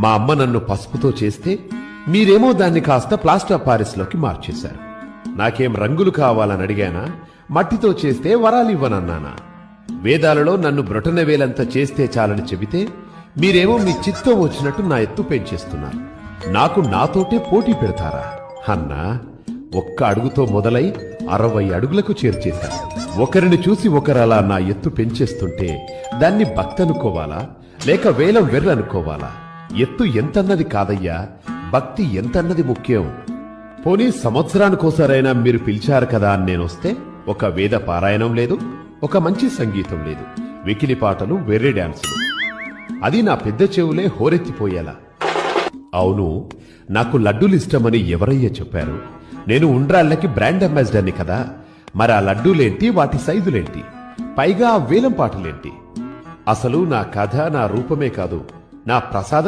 మా అమ్మ నన్ను పసుపుతో చేస్తే మీరేమో దాన్ని కాస్త ప్లాస్టర్ ఆఫ్ పారిస్ లోకి మార్చేశారు. నాకేం రంగులు కావాలని అడిగానా? మట్టితో చేస్తే వరాలివ్వనన్నానా? వేదాలలో నన్ను బ్రొటనవేలంత చేస్తే చాలని చెబితే మీరేమో మీ చిత్తం వచ్చినట్టు నా ఎత్తు పెంచేస్తున్నారు. నాకు నాతోటే పోటీ పెడతారా అన్నా? ఒక్క అడుగుతో మొదలై 60 అడుగులకు చేర్చేశాను. ఒకరిని చూసి ఒకరలా నా ఎత్తు పెంచేస్తుంటే దాన్ని భక్తనుకోవాలా లేక వేలం వెర్రనుకోవాలా? ఎత్తు ఎంతన్నది కాదయ్యా, భక్తి ఎంతన్నది ముఖ్యం. పోనీ సంవత్సరానికోసారైనా మీరు పిలిచారు కదా అని నేనొస్తే ఒక వేద పారాయణం లేదు, ఒక మంచి సంగీతం లేదు, వెకిలి పాటలు, వెర్రి డాన్సులు. అది నా పెద్ద చెవులే హోరెత్తిపోయేలా. అవును, నాకు లడ్డూలిష్టమని ఎవరయ్యా చెప్పారు? నేను ఉండ్రాళ్ళకి బ్రాండ్ అంబాసిడర్ని కదా. మరి ఆ లడ్డూలేంటి, వాటి సైజులేంటి, పైగా ఆ వేలం పాటలేంటి? అసలు నా కథ, నా రూపమే కాదు, నా ప్రసాదం